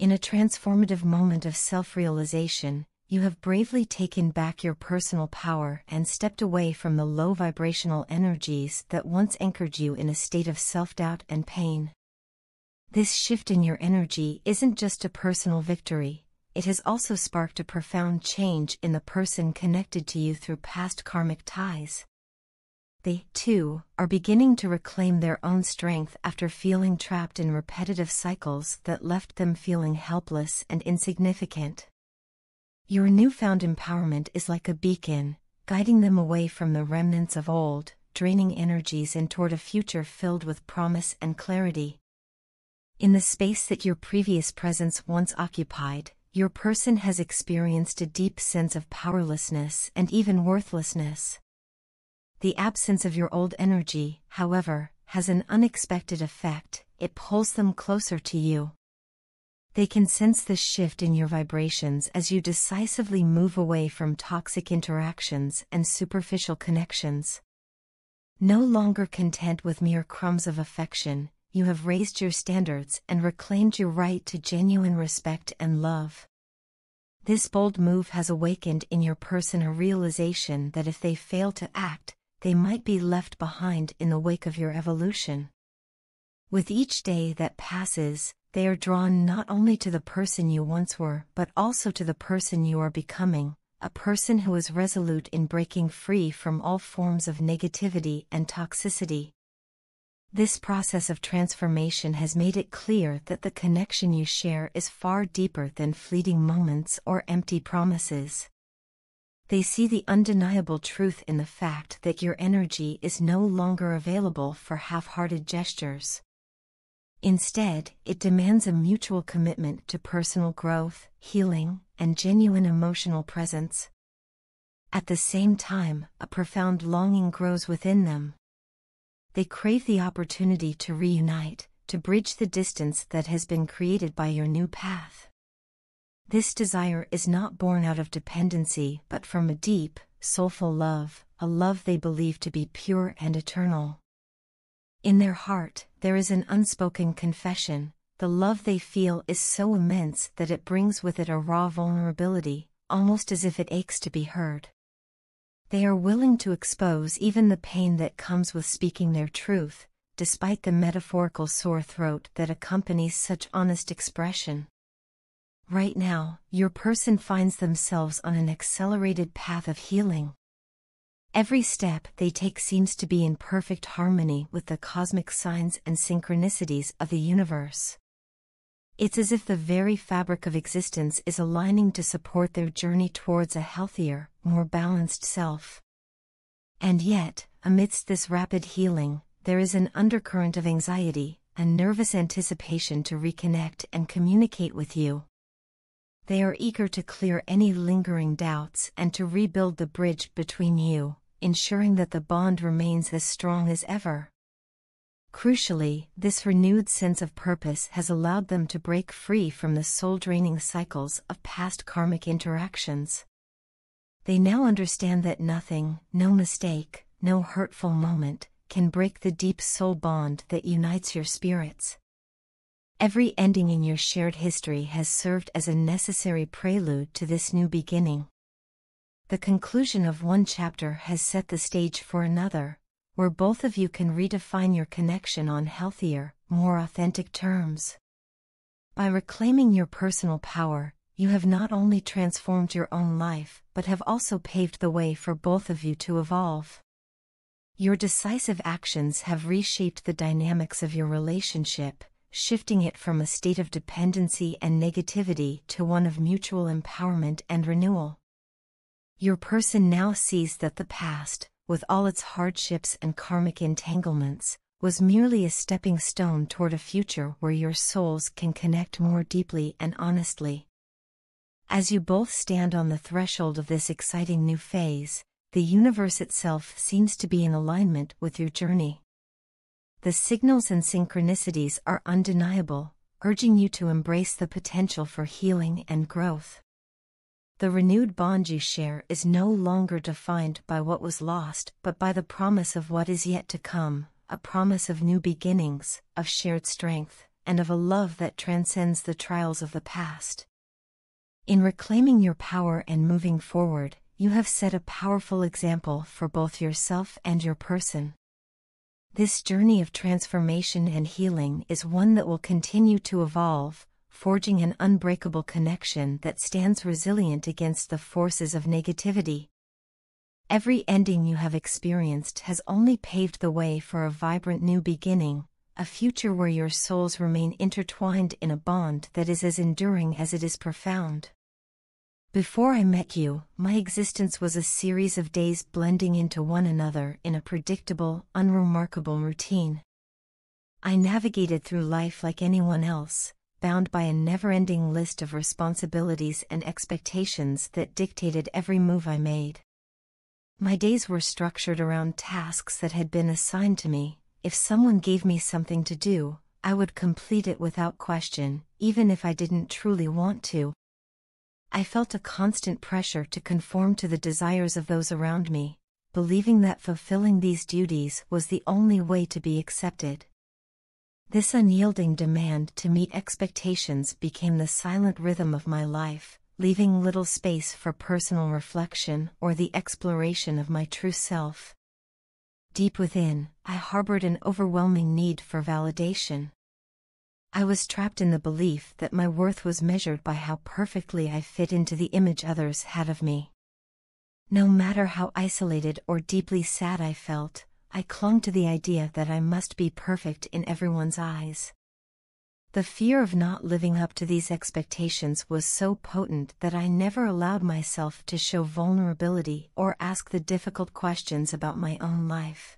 In a transformative moment of self-realization, you have bravely taken back your personal power and stepped away from the low vibrational energies that once anchored you in a state of self-doubt and pain. This shift in your energy isn't just a personal victory, it has also sparked a profound change in the person connected to you through past karmic ties. They, too, are beginning to reclaim their own strength after feeling trapped in repetitive cycles that left them feeling helpless and insignificant. Your newfound empowerment is like a beacon, guiding them away from the remnants of old, draining energies and toward a future filled with promise and clarity. In the space that your previous presence once occupied, your person has experienced a deep sense of powerlessness and even worthlessness. The absence of your old energy, however, has an unexpected effect. It pulls them closer to you. They can sense the shift in your vibrations as you decisively move away from toxic interactions and superficial connections. No longer content with mere crumbs of affection, you have raised your standards and reclaimed your right to genuine respect and love. This bold move has awakened in your person a realization that if they fail to act, they might be left behind in the wake of your evolution. With each day that passes, they are drawn not only to the person you once were but also to the person you are becoming, a person who is resolute in breaking free from all forms of negativity and toxicity. This process of transformation has made it clear that the connection you share is far deeper than fleeting moments or empty promises. They see the undeniable truth in the fact that your energy is no longer available for half-hearted gestures. Instead, it demands a mutual commitment to personal growth, healing, and genuine emotional presence. At the same time, a profound longing grows within them. They crave the opportunity to reunite, to bridge the distance that has been created by your new path. This desire is not born out of dependency but from a deep, soulful love, a love they believe to be pure and eternal. In their heart, there is an unspoken confession. The love they feel is so immense that it brings with it a raw vulnerability, almost as if it aches to be heard. They are willing to expose even the pain that comes with speaking their truth, despite the metaphorical sore throat that accompanies such honest expression. Right now, your person finds themselves on an accelerated path of healing. Every step they take seems to be in perfect harmony with the cosmic signs and synchronicities of the universe. It's as if the very fabric of existence is aligning to support their journey towards a healthier, more balanced self. And yet, amidst this rapid healing, there is an undercurrent of anxiety, a nervous anticipation to reconnect and communicate with you. They are eager to clear any lingering doubts and to rebuild the bridge between you, ensuring that the bond remains as strong as ever. Crucially, this renewed sense of purpose has allowed them to break free from the soul-draining cycles of past karmic interactions. They now understand that nothing, no mistake, no hurtful moment, can break the deep soul bond that unites your spirits. Every ending in your shared history has served as a necessary prelude to this new beginning. The conclusion of one chapter has set the stage for another, where both of you can redefine your connection on healthier, more authentic terms. By reclaiming your personal power, you have not only transformed your own life but have also paved the way for both of you to evolve. Your decisive actions have reshaped the dynamics of your relationship, shifting it from a state of dependency and negativity to one of mutual empowerment and renewal. Your person now sees that the past, with all its hardships and karmic entanglements, was merely a stepping stone toward a future where your souls can connect more deeply and honestly. As you both stand on the threshold of this exciting new phase, the universe itself seems to be in alignment with your journey. The signals and synchronicities are undeniable, urging you to embrace the potential for healing and growth. The renewed bond you share is no longer defined by what was lost but by the promise of what is yet to come, a promise of new beginnings, of shared strength, and of a love that transcends the trials of the past. In reclaiming your power and moving forward, you have set a powerful example for both yourself and your person. This journey of transformation and healing is one that will continue to evolve, forging an unbreakable connection that stands resilient against the forces of negativity. Every ending you have experienced has only paved the way for a vibrant new beginning, a future where your souls remain intertwined in a bond that is as enduring as it is profound. Before I met you, my existence was a series of days blending into one another in a predictable, unremarkable routine. I navigated through life like anyone else, bound by a never-ending list of responsibilities and expectations that dictated every move I made. My days were structured around tasks that had been assigned to me. If someone gave me something to do, I would complete it without question, even if I didn't truly want to. I felt a constant pressure to conform to the desires of those around me, believing that fulfilling these duties was the only way to be accepted. This unyielding demand to meet expectations became the silent rhythm of my life, leaving little space for personal reflection or the exploration of my true self. Deep within, I harbored an overwhelming need for validation. I was trapped in the belief that my worth was measured by how perfectly I fit into the image others had of me. No matter how isolated or deeply sad I felt, I clung to the idea that I must be perfect in everyone's eyes. The fear of not living up to these expectations was so potent that I never allowed myself to show vulnerability or ask the difficult questions about my own life.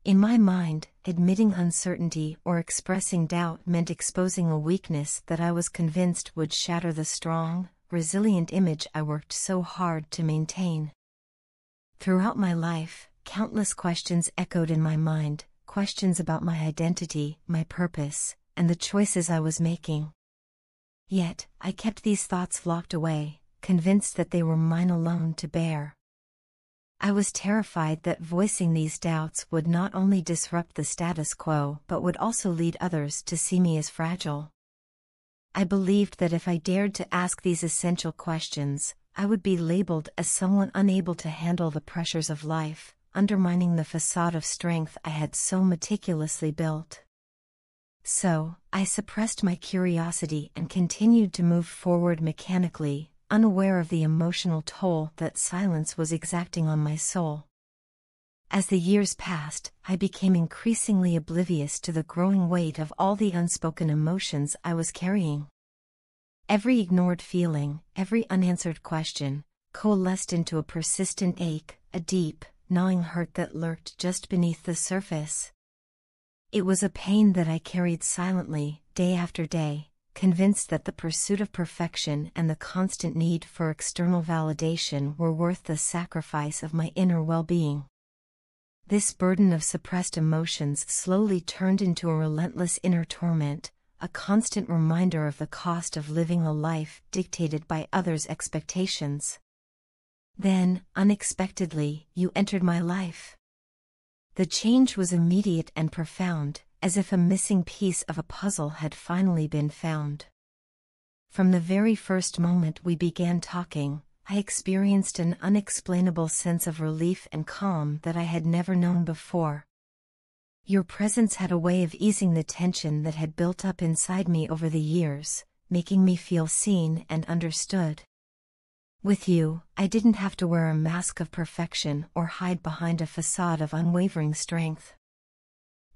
In my mind, admitting uncertainty or expressing doubt meant exposing a weakness that I was convinced would shatter the strong, resilient image I worked so hard to maintain. Throughout my life, countless questions echoed in my mind, questions about my identity, my purpose, and the choices I was making. Yet, I kept these thoughts locked away, convinced that they were mine alone to bear. I was terrified that voicing these doubts would not only disrupt the status quo but would also lead others to see me as fragile. I believed that if I dared to ask these essential questions, I would be labeled as someone unable to handle the pressures of life, undermining the facade of strength I had so meticulously built. So, I suppressed my curiosity and continued to move forward mechanically, unaware of the emotional toll that silence was exacting on my soul. As the years passed, I became increasingly oblivious to the growing weight of all the unspoken emotions I was carrying. Every ignored feeling, every unanswered question, coalesced into a persistent ache, a deep, gnawing hurt that lurked just beneath the surface. It was a pain that I carried silently, day after day, convinced that the pursuit of perfection and the constant need for external validation were worth the sacrifice of my inner well-being. This burden of suppressed emotions slowly turned into a relentless inner torment, a constant reminder of the cost of living a life dictated by others' expectations. Then, unexpectedly, you entered my life. The change was immediate and profound, as if a missing piece of a puzzle had finally been found. From the very first moment we began talking, I experienced an unexplainable sense of relief and calm that I had never known before. Your presence had a way of easing the tension that had built up inside me over the years, making me feel seen and understood. With you, I didn't have to wear a mask of perfection or hide behind a facade of unwavering strength.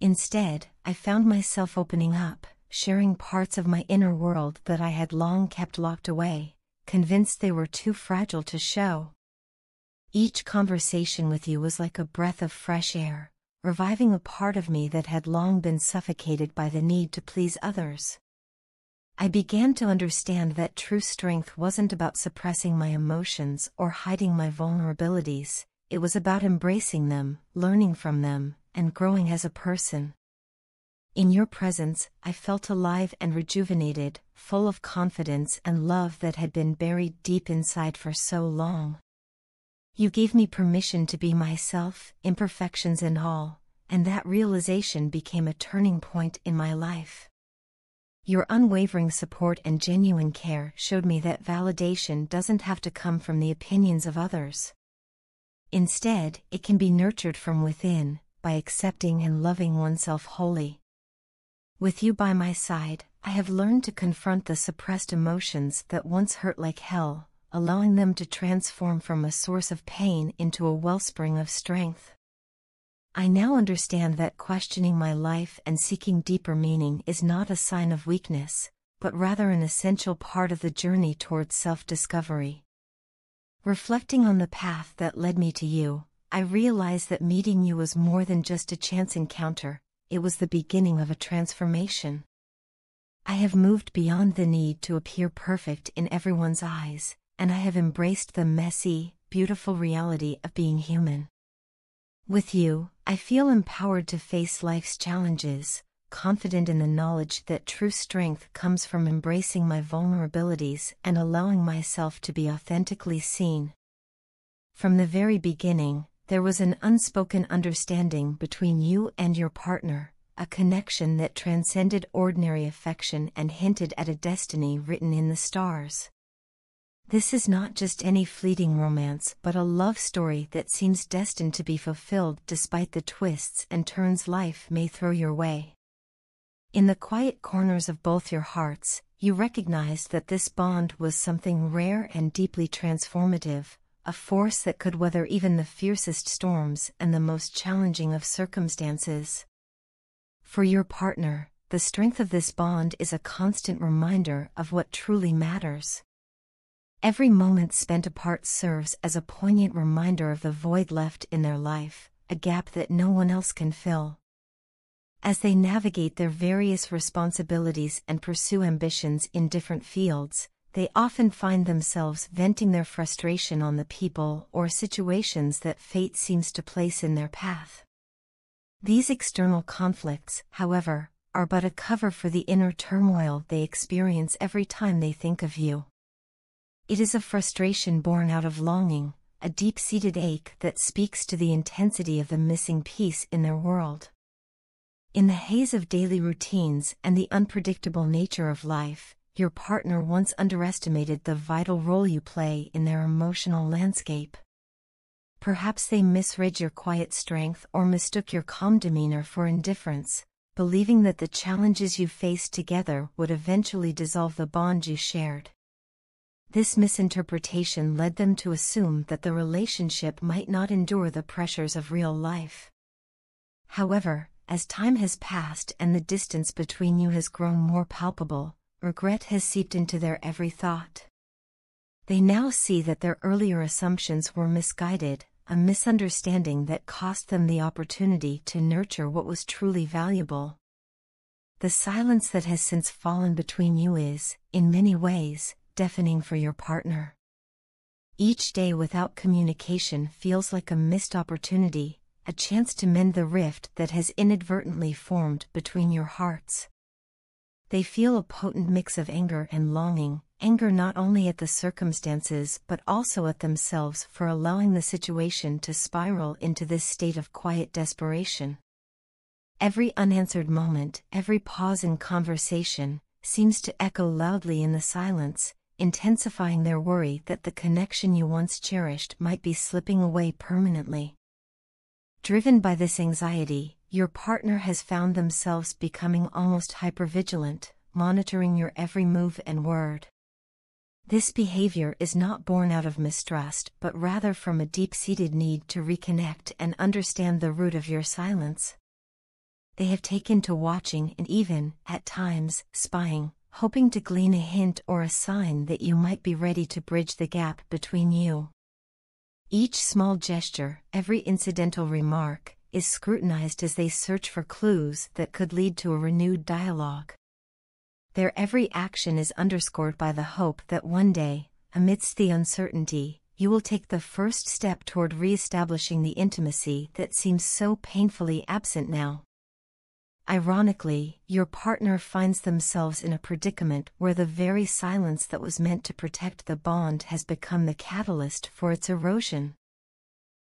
Instead, I found myself opening up, sharing parts of my inner world that I had long kept locked away, convinced they were too fragile to show. Each conversation with you was like a breath of fresh air, reviving a part of me that had long been suffocated by the need to please others. I began to understand that true strength wasn't about suppressing my emotions or hiding my vulnerabilities, it was about embracing them, learning from them, and growing as a person. In your presence, I felt alive and rejuvenated, full of confidence and love that had been buried deep inside for so long. You gave me permission to be myself, imperfections and all, and that realization became a turning point in my life. Your unwavering support and genuine care showed me that validation doesn't have to come from the opinions of others. Instead, it can be nurtured from within, by accepting and loving oneself wholly. With you by my side, I have learned to confront the suppressed emotions that once hurt like hell, allowing them to transform from a source of pain into a wellspring of strength. I now understand that questioning my life and seeking deeper meaning is not a sign of weakness, but rather an essential part of the journey towards self-discovery. Reflecting on the path that led me to you, I realized that meeting you was more than just a chance encounter, it was the beginning of a transformation. I have moved beyond the need to appear perfect in everyone's eyes, and I have embraced the messy, beautiful reality of being human. With you, I feel empowered to face life's challenges, confident in the knowledge that true strength comes from embracing my vulnerabilities and allowing myself to be authentically seen. From the very beginning, there was an unspoken understanding between you and your partner, a connection that transcended ordinary affection and hinted at a destiny written in the stars. This is not just any fleeting romance but a love story that seems destined to be fulfilled despite the twists and turns life may throw your way. In the quiet corners of both your hearts, you recognized that this bond was something rare and deeply transformative, a force that could weather even the fiercest storms and the most challenging of circumstances. For your partner, the strength of this bond is a constant reminder of what truly matters. Every moment spent apart serves as a poignant reminder of the void left in their life, a gap that no one else can fill. As they navigate their various responsibilities and pursue ambitions in different fields, they often find themselves venting their frustration on the people or situations that fate seems to place in their path. These external conflicts, however, are but a cover for the inner turmoil they experience every time they think of you. It is a frustration born out of longing, a deep-seated ache that speaks to the intensity of the missing piece in their world. In the haze of daily routines and the unpredictable nature of life, your partner once underestimated the vital role you play in their emotional landscape. Perhaps they misread your quiet strength or mistook your calm demeanor for indifference, believing that the challenges you faced together would eventually dissolve the bond you shared. This misinterpretation led them to assume that the relationship might not endure the pressures of real life. However, as time has passed and the distance between you has grown more palpable, regret has seeped into their every thought. They now see that their earlier assumptions were misguided, a misunderstanding that cost them the opportunity to nurture what was truly valuable. The silence that has since fallen between you is, in many ways, deafening for your partner. Each day without communication feels like a missed opportunity, a chance to mend the rift that has inadvertently formed between your hearts. They feel a potent mix of anger and longing, anger not only at the circumstances but also at themselves for allowing the situation to spiral into this state of quiet desperation. Every unanswered moment, every pause in conversation, seems to echo loudly in the silence, intensifying their worry that the connection you once cherished might be slipping away permanently. Driven by this anxiety, your partner has found themselves becoming almost hypervigilant, monitoring your every move and word. This behavior is not born out of mistrust but rather from a deep-seated need to reconnect and understand the root of your silence. They have taken to watching and even, at times, spying, hoping to glean a hint or a sign that you might be ready to bridge the gap between you. Each small gesture, every incidental remark, is scrutinized as they search for clues that could lead to a renewed dialogue. Their every action is underscored by the hope that one day, amidst the uncertainty, you will take the first step toward re-establishing the intimacy that seems so painfully absent now. Ironically, your partner finds themselves in a predicament where the very silence that was meant to protect the bond has become the catalyst for its erosion.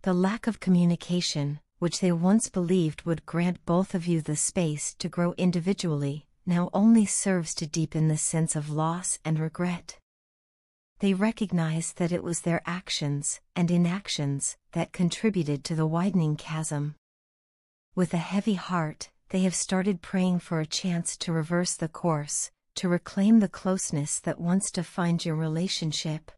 The lack of communication, which they once believed would grant both of you the space to grow individually, now only serves to deepen the sense of loss and regret. They recognize that it was their actions and inactions that contributed to the widening chasm. With a heavy heart, they have started praying for a chance to reverse the course, to reclaim the closeness that once defined your relationship.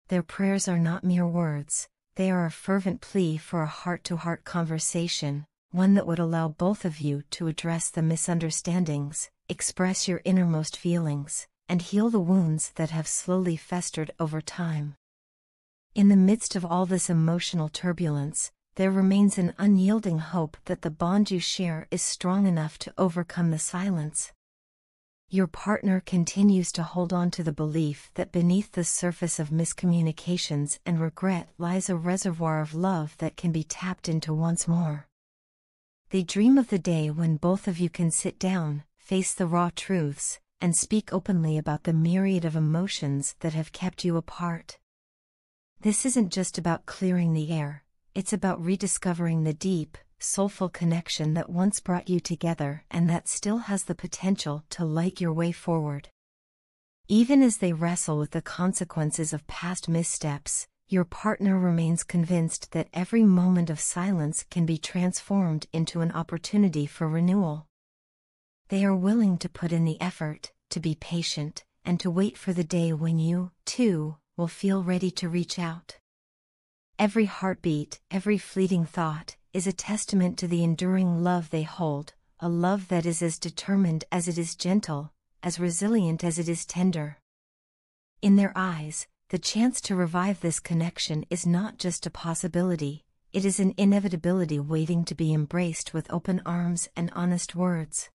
Their prayers are not mere words, they are a fervent plea for a heart-to-heart conversation, one that would allow both of you to address the misunderstandings, express your innermost feelings, and heal the wounds that have slowly festered over time. In the midst of all this emotional turbulence, there remains an unyielding hope that the bond you share is strong enough to overcome the silence. Your partner continues to hold on to the belief that beneath the surface of miscommunications and regret lies a reservoir of love that can be tapped into once more. They dream of the day when both of you can sit down, face the raw truths, and speak openly about the myriad of emotions that have kept you apart. This isn't just about clearing the air, it's about rediscovering the deep, soulful connection that once brought you together and that still has the potential to light your way forward. Even as they wrestle with the consequences of past missteps, your partner remains convinced that every moment of silence can be transformed into an opportunity for renewal. They are willing to put in the effort, to be patient, and to wait for the day when you, too, will feel ready to reach out. Every heartbeat, every fleeting thought, is a testament to the enduring love they hold, a love that is as determined as it is gentle, as resilient as it is tender. In their eyes, the chance to revive this connection is not just a possibility, it is an inevitability waiting to be embraced with open arms and honest words.